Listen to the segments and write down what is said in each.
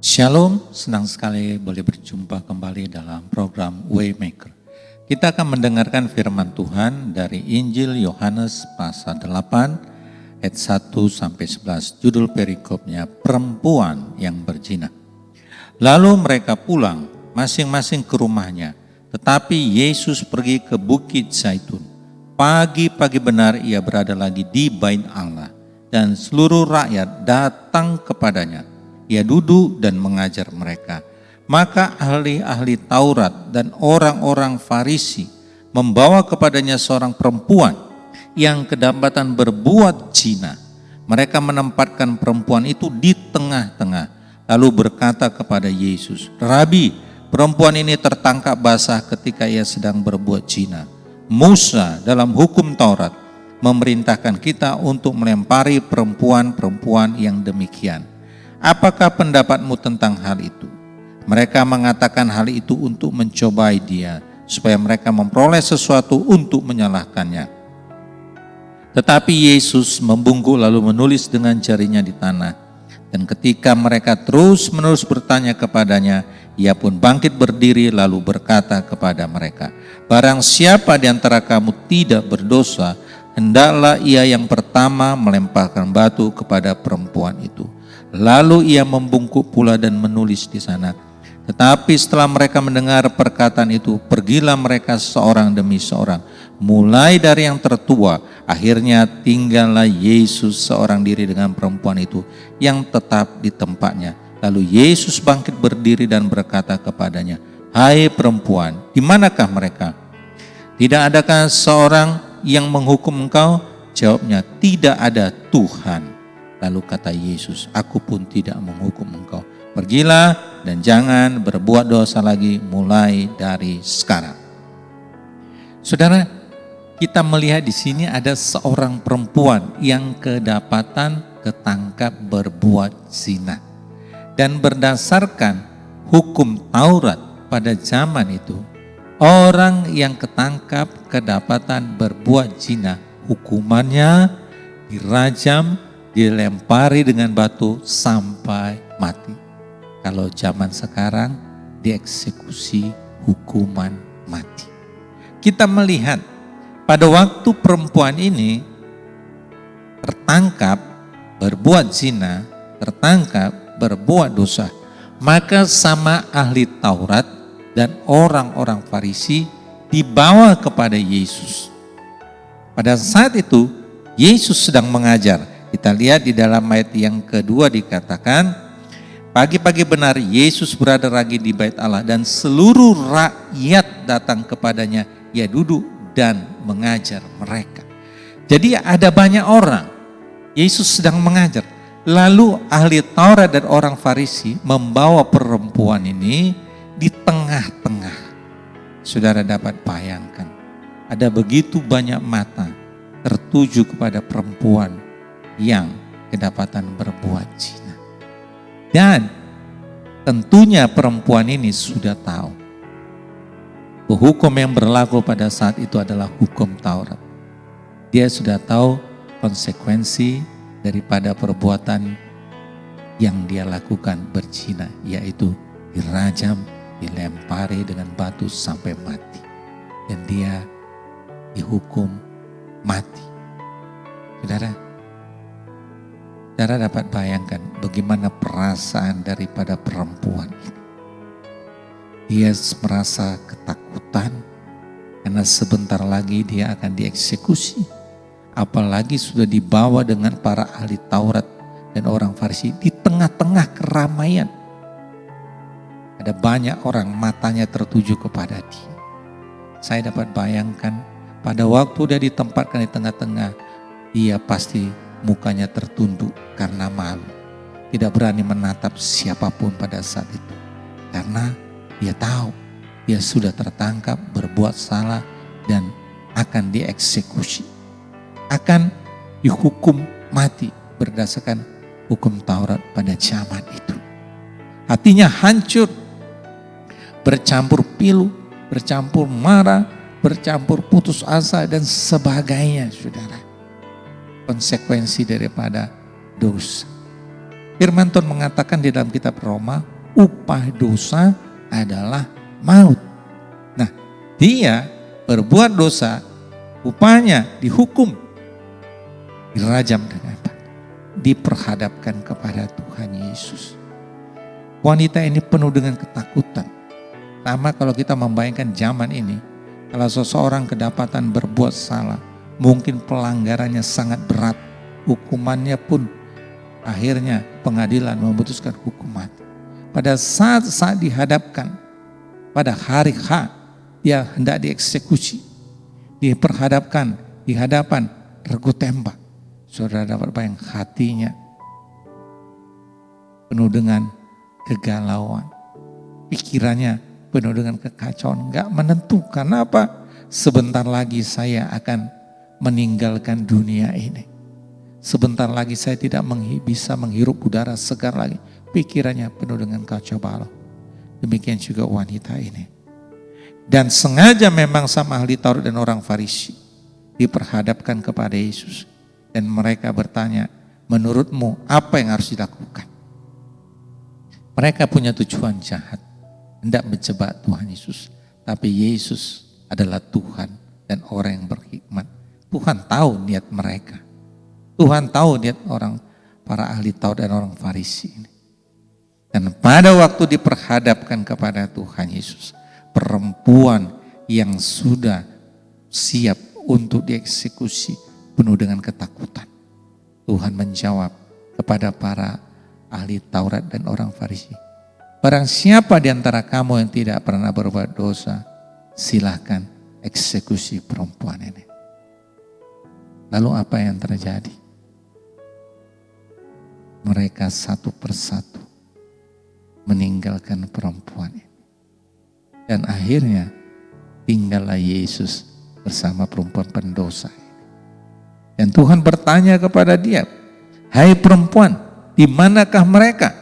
Shalom, senang sekali boleh berjumpa kembali dalam program Waymaker. Kita akan mendengarkan firman Tuhan dari Injil Yohanes pasal 8 ayat 1 sampai 11. Judul perikopnya perempuan yang berzina. Lalu mereka pulang masing-masing ke rumahnya, tetapi Yesus pergi ke Bukit Zaitun. Pagi-pagi benar ia berada lagi di Bait Allah dan seluruh rakyat datang kepadanya. Ia duduk dan mengajar mereka. Maka ahli-ahli Taurat dan orang-orang Farisi membawa kepadanya seorang perempuan yang kedapatan berbuat zina. Mereka menempatkan perempuan itu di tengah-tengah, lalu berkata kepada Yesus, "Rabi, perempuan ini tertangkap basah ketika ia sedang berbuat zina. Musa dalam hukum Taurat memerintahkan kita untuk melempari perempuan-perempuan yang demikian. Apakah pendapatmu tentang hal itu?" Mereka mengatakan hal itu untuk mencobai dia, supaya mereka memperoleh sesuatu untuk menyalahkannya. Tetapi Yesus membungkuk lalu menulis dengan jarinya di tanah. Dan ketika mereka terus-menerus bertanya kepadanya, ia pun bangkit berdiri lalu berkata kepada mereka, "Barang siapa di antara kamu tidak berdosa, hendaklah ia yang pertama melemparkan batu kepada perempuan itu." Lalu ia membungkuk pula dan menulis di sana. Tetapi setelah mereka mendengar perkataan itu, pergilah mereka seorang demi seorang, mulai dari yang tertua. Akhirnya tinggallah Yesus seorang diri dengan perempuan itu yang tetap di tempatnya. Lalu Yesus bangkit berdiri dan berkata kepadanya, "Hai perempuan, di manakah mereka? Tidak adakah seorang yang menghukum engkau?" Jawabnya, "Tidak ada, Tuhan." Lalu kata Yesus, "Aku pun tidak menghukum engkau. Pergilah dan jangan berbuat dosa lagi mulai dari sekarang." Saudara, kita melihat di sini ada seorang perempuan yang kedapatan ketangkap berbuat zina. Dan berdasarkan hukum Taurat pada zaman itu, orang yang ketangkap kedapatan berbuat zina, hukumannya dirajam, dilempari dengan batu sampai mati. Kalau zaman sekarang dieksekusi hukuman mati. Kita melihat pada waktu perempuan ini tertangkap berbuat zina, tertangkap berbuat dosa, maka sama ahli Taurat dan orang-orang Farisi dibawa kepada Yesus. Pada saat itu Yesus sedang mengajar. Kita lihat di dalam ayat yang kedua dikatakan, pagi-pagi benar Yesus berada lagi di Bait Allah dan seluruh rakyat datang kepadanya. Ia duduk dan mengajar mereka. Jadi ada banyak orang, Yesus sedang mengajar. Lalu ahli Taurat dan orang Farisi membawa perempuan ini di tengah-tengah. Saudara dapat bayangkan, ada begitu banyak mata tertuju kepada perempuan yang kedapatan berbuat zina. Dan tentunya perempuan ini sudah tahu bahwa hukum yang berlaku pada saat itu adalah hukum Taurat. Dia sudah tahu konsekuensi daripada perbuatan yang dia lakukan berzina, yaitu dirajam, dilempari dengan batu sampai mati. Dan dia dihukum mati. Saudara dapat bayangkan bagaimana perasaan daripada perempuan ini. Dia merasa ketakutan karena sebentar lagi dia akan dieksekusi. Apalagi sudah dibawa dengan para ahli Taurat dan orang Farisi di tengah-tengah keramaian. Ada banyak orang matanya tertuju kepada dia. Saya dapat bayangkan pada waktu dia ditempatkan di tengah-tengah, dia pasti mukanya tertunduk karena malu. Tidak berani menatap siapapun pada saat itu. Karena dia tahu dia sudah tertangkap berbuat salah dan akan dieksekusi. Akan dihukum mati berdasarkan hukum Taurat pada zaman itu. Hatinya hancur, bercampur pilu, bercampur marah, bercampur putus asa dan sebagainya, saudara. Konsekuensi daripada dosa. Firman Tuhan mengatakan di dalam kitab Roma upah dosa adalah maut. Nah, dia berbuat dosa, upahnya dihukum, dirajam dengan apa? Diperhadapkan kepada Tuhan Yesus. Wanita ini penuh dengan ketakutan. Sama kalau kita membayangkan zaman ini, kalau seseorang kedapatan berbuat salah, mungkin pelanggarannya sangat berat, hukumannya pun akhirnya pengadilan memutuskan hukum mati. Pada saat dihadapkan, pada hari H, dia hendak dieksekusi, diperhadapkan di hadapan regu tembak. Saudara dapat bayang hatinya penuh dengan kegalauan, pikirannya penuh dengan kekacauan, gak menentu. Karena apa? Sebentar lagi saya akan meninggalkan dunia ini. Sebentar lagi saya tidak bisa menghirup udara segar lagi. Pikirannya penuh dengan kacau balau. Demikian juga wanita ini. Dan sengaja memang sama ahli Taurat dan orang Farisi diperhadapkan kepada Yesus. Dan mereka bertanya, menurutmu apa yang harus dilakukan? Mereka punya tujuan jahat, hendak menjebak Tuhan Yesus. Tapi Yesus adalah Tuhan dan orang yang berhikmat. Tuhan tahu niat mereka. Tuhan tahu niat orang para ahli Taurat dan orang Farisi ini. Dan pada waktu diperhadapkan kepada Tuhan Yesus, perempuan yang sudah siap untuk dieksekusi penuh dengan ketakutan. Tuhan menjawab kepada para ahli Taurat dan orang Farisi, barang siapa di antara kamu yang tidak pernah berbuat dosa, silakan eksekusi perempuan ini. Lalu apa yang terjadi? Mereka satu persatu meninggalkan perempuan ini. Dan akhirnya tinggallah Yesus bersama perempuan pendosa ini. Dan Tuhan bertanya kepada dia, hai perempuan, di manakah mereka?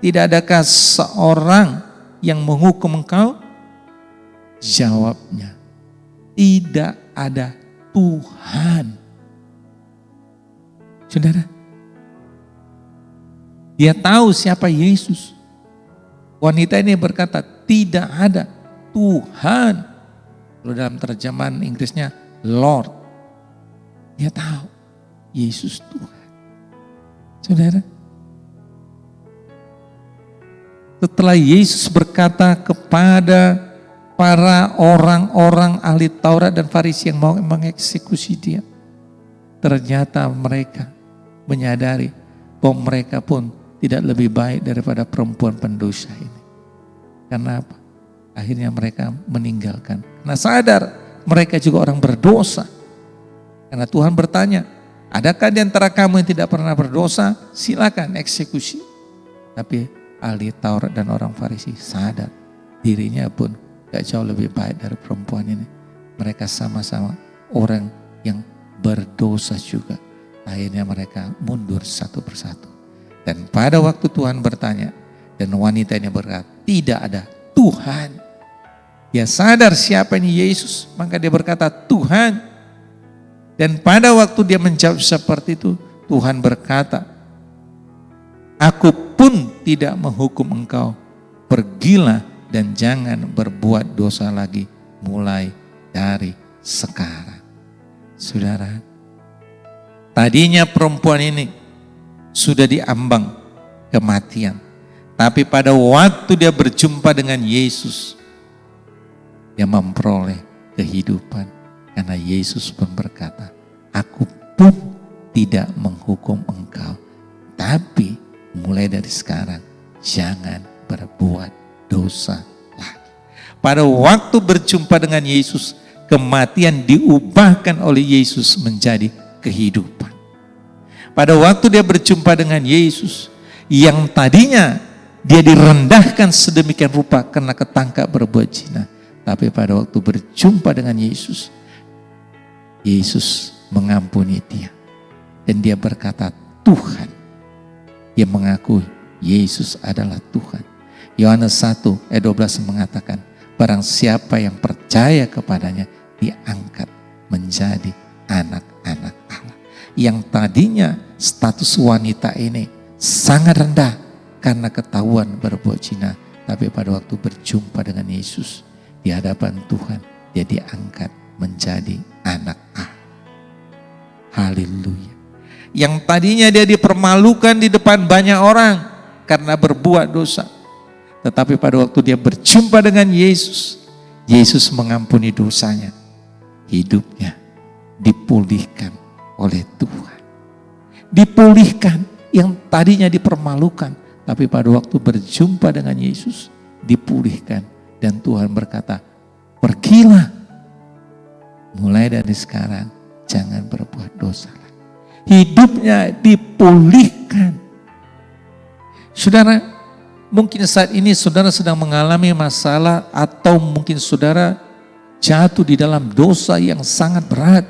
Tidak adakah seorang yang menghukum engkau? Jawabnya, tidak ada Tuhan. Saudara, dia tahu siapa Yesus. Wanita ini berkata, tidak ada Tuhan. Kalau dalam terjemahan Inggrisnya Lord. Dia tahu Yesus Tuhan. Saudara, setelah Yesus berkata kepada para orang-orang ahli Taurat dan Farisi yang mau mengeksekusi dia, ternyata mereka menyadari bahwa mereka pun tidak lebih baik daripada perempuan pendosa ini. Karena apa? Akhirnya mereka meninggalkan. Karena sadar mereka juga orang berdosa. Karena Tuhan bertanya, adakah di antara kamu yang tidak pernah berdosa? Silakan eksekusi. Tapi ahli Taurat dan orang Farisi sadar dirinya pun gak jauh lebih baik dari perempuan ini. Mereka sama-sama orang yang berdosa juga. Akhirnya mereka mundur satu persatu. Dan pada waktu Tuhan bertanya, dan wanita ini berkata, tidak ada Tuhan. Dia sadar siapa ini Yesus, maka dia berkata Tuhan. Dan pada waktu dia menjawab seperti itu, Tuhan berkata, aku pun tidak menghukum engkau. Pergilah dan jangan berbuat dosa lagi mulai dari sekarang. Saudara, tadinya perempuan ini sudah diambang kematian. Tapi pada waktu dia berjumpa dengan Yesus, dia memperoleh kehidupan. Karena Yesus pun berkata, aku pun tidak menghukum engkau. Tapi mulai dari sekarang, jangan berbuat dosa lagi. Pada waktu berjumpa dengan Yesus, kematian diubahkan oleh Yesus menjadi kehidupan. Pada waktu dia berjumpa dengan Yesus, yang tadinya dia direndahkan sedemikian rupa karena ketangkap berbuat zina. Tapi pada waktu berjumpa dengan Yesus, Yesus mengampuni dia. Dan dia berkata, Tuhan. Dia mengakui Yesus adalah Tuhan. Yohanes 1 ayat 12 mengatakan, barang siapa yang percaya kepadanya, diangkat menjadi anak-anak Allah. Yang tadinya status wanita ini sangat rendah karena ketahuan berbuat zina, Tapi pada waktu berjumpa dengan Yesus di hadapan Tuhan, dia diangkat menjadi anak Allah. Haleluya. Yang tadinya dia dipermalukan di depan banyak orang karena berbuat dosa. Tetapi pada waktu dia berjumpa dengan Yesus, Yesus mengampuni dosanya. Hidupnya dipulihkan oleh Tuhan. Dipulihkan yang tadinya dipermalukan. Tapi pada waktu berjumpa dengan Yesus, dipulihkan. Dan Tuhan berkata, pergilah. Mulai dari sekarang, jangan berbuat dosa lagi. Hidupnya dipulihkan. Saudara, mungkin saat ini saudara sedang mengalami masalah atau mungkin saudara jatuh di dalam dosa yang sangat berat.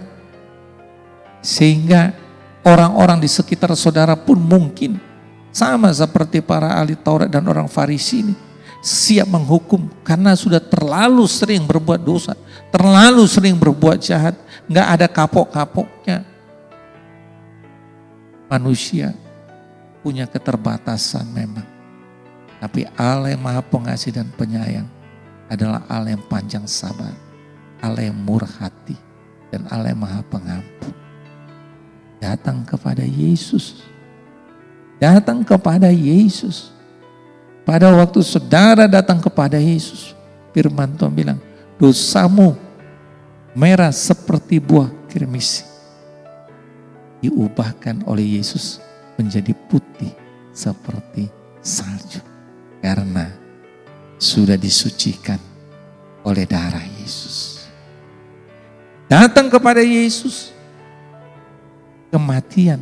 Sehingga orang-orang di sekitar saudara pun mungkin sama seperti para ahli Taurat dan orang Farisi ini, siap menghukum karena sudah terlalu sering berbuat dosa, terlalu sering berbuat jahat, nggak ada kapok-kapoknya. Manusia punya keterbatasan memang, tapi Allah yang Maha Pengasih dan Penyayang adalah Allah yang panjang sabar, Allah yang murah hati, dan Allah yang Maha Pengampun. Datang kepada Yesus. Datang kepada Yesus. Pada waktu saudara datang kepada Yesus, firman Tuhan bilang, dosamu merah seperti buah kirmisi, diubahkan oleh Yesus menjadi putih seperti salju. Karena sudah disucikan oleh darah Yesus. Datang kepada Yesus, kematian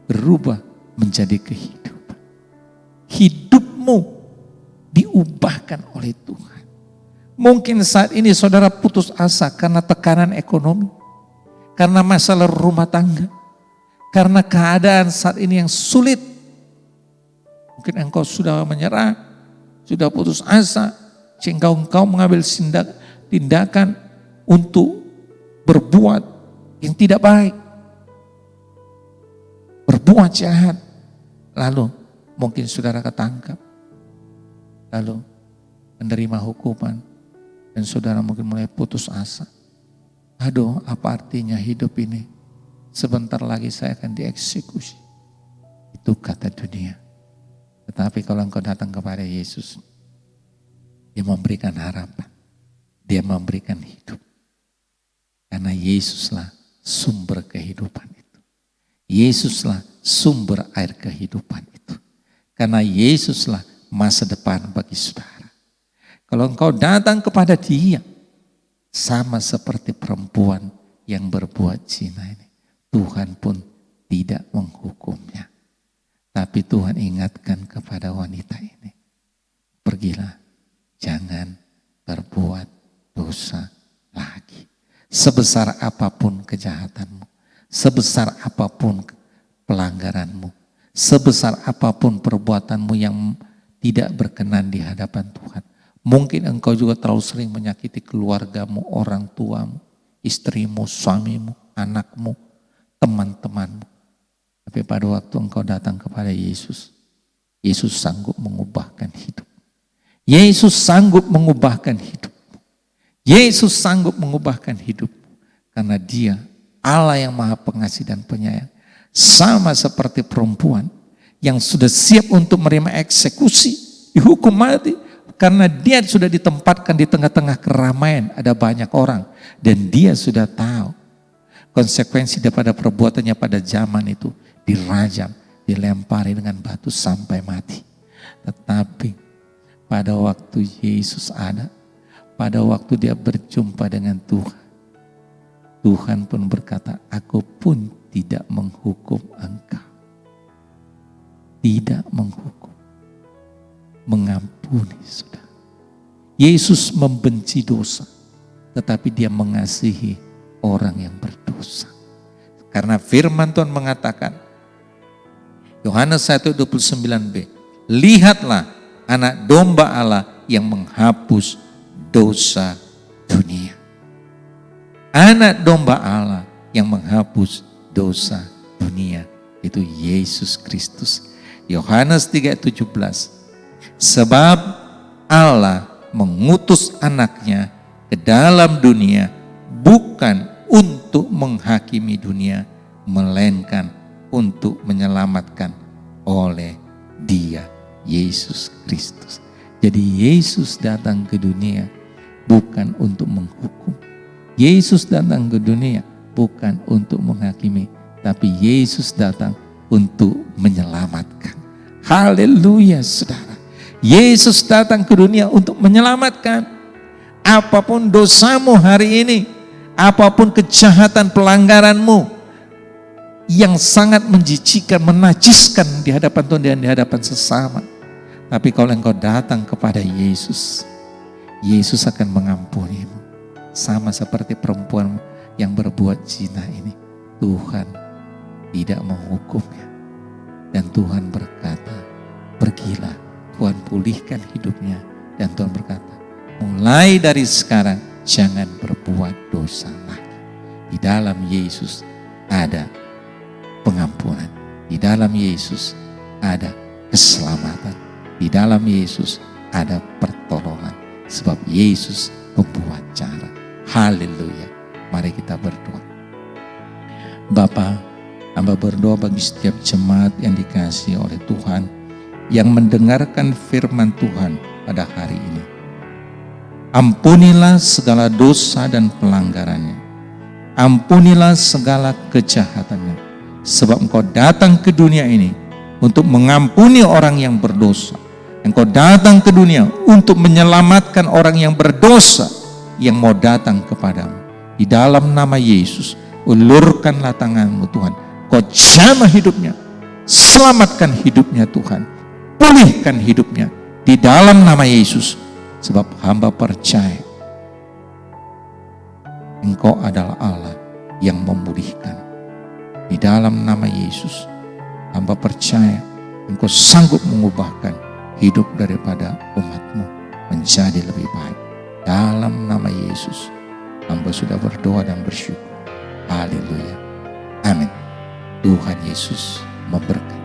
berubah menjadi kehidupan. Hidupmu diubahkan oleh Tuhan. Mungkin saat ini saudara putus asa karena tekanan ekonomi, karena masalah rumah tangga, karena keadaan saat ini yang sulit. Mungkin engkau sudah menyerah, sudah putus asa, sehingga engkau mengambil tindakan untuk berbuat yang tidak baik, berbuat jahat. Lalu mungkin saudara ketangkap, lalu menerima hukuman, dan saudara mungkin mulai putus asa. Aduh, apa artinya hidup ini? Sebentar lagi saya akan dieksekusi. Itu kata dunia. Tetapi kalau engkau datang kepada Yesus, Dia memberikan harapan, Dia memberikan hidup. Karena Yesuslah sumber kehidupan itu. Yesuslah sumber air kehidupan itu. Karena Yesuslah masa depan bagi saudara. Kalau engkau datang kepada Dia, sama seperti perempuan yang berbuat zina ini, Tuhan pun tidak menghukumnya. Tapi Tuhan ingatkan kepada wanita ini, pergilah, jangan berbuat dosa lagi. Sebesar apapun kejahatanmu, sebesar apapun pelanggaranmu, sebesar apapun perbuatanmu yang tidak berkenan di hadapan Tuhan. Mungkin engkau juga terlalu sering menyakiti keluargamu, orang tuamu, istrimu, suamimu, anakmu, teman-temanmu. Tapi pada waktu engkau datang kepada Yesus, Yesus sanggup mengubahkan hidup. Yesus sanggup mengubahkan hidup. Yesus sanggup mengubahkan hidup. Karena Dia Allah yang Maha Pengasih dan Penyayang. Sama seperti perempuan yang sudah siap untuk menerima eksekusi, dihukum mati. Karena dia sudah ditempatkan di tengah-tengah keramaian, ada banyak orang. Dan dia sudah tahu konsekuensi daripada perbuatannya pada zaman itu. Dirajam, dilempari dengan batu sampai mati. Tetapi pada waktu Yesus ada, pada waktu dia berjumpa dengan Tuhan, Tuhan pun berkata, aku pun tidak menghukum engkau. Tidak menghukum, mengampuni saudara. Yesus membenci dosa, tetapi Dia mengasihi orang yang berdosa. Karena firman Tuhan mengatakan, Yohanes 1:29b, lihatlah anak domba Allah yang menghapus dosa dunia. Anak domba Allah yang menghapus dosa dunia, itu Yesus Kristus. Yohanes 3:17, sebab Allah mengutus anaknya ke dalam dunia bukan untuk menghakimi dunia, melainkan untuk menyelamatkan oleh Dia, Yesus Kristus. Jadi Yesus datang ke dunia bukan untuk menghukum. Yesus datang ke dunia bukan untuk menghakimi, tapi Yesus datang untuk menyelamatkan. Haleluya, saudara. Yesus datang ke dunia untuk menyelamatkan. Apapun dosamu hari ini, apapun kejahatan pelanggaranmu yang sangat menjijikkan, menajiskan di hadapan Tuhan dan di hadapan sesama. Tapi kalau engkau datang kepada Yesus, Yesus akan mengampunimu. Sama seperti perempuan yang berbuat zina ini. Tuhan tidak menghukumnya. Dan Tuhan berkata, pergilah, Tuhan pulihkan hidupnya. Dan Tuhan berkata, mulai dari sekarang jangan berbuat dosa lagi. Di dalam Yesus ada pengampunan. Di dalam Yesus ada keselamatan. Di dalam Yesus ada pertolongan. Sebab Yesus membuat cara. Haleluya. Mari kita berdoa. Bapa, hamba berdoa bagi setiap jemaat yang dikasihi oleh Tuhan, yang mendengarkan firman Tuhan pada hari ini. Ampunilah segala dosa dan pelanggarannya. Ampunilah segala kejahatannya. Sebab Engkau datang ke dunia ini untuk mengampuni orang yang berdosa. Engkau datang ke dunia untuk menyelamatkan orang yang berdosa yang mau datang kepadamu. Di dalam nama Yesus, ulurkanlah tanganmu Tuhan. Kau jamah hidupnya, selamatkan hidupnya Tuhan. Pulihkan hidupnya di dalam nama Yesus. Sebab hamba percaya Engkau adalah Allah yang memulihkan. Di dalam nama Yesus, hamba percaya Engkau sanggup mengubahkan hidup daripada umatmu menjadi lebih baik. Dalam nama Yesus, hamba sudah berdoa dan bersyukur. Haleluya. Amin. Tuhan Yesus memberkati.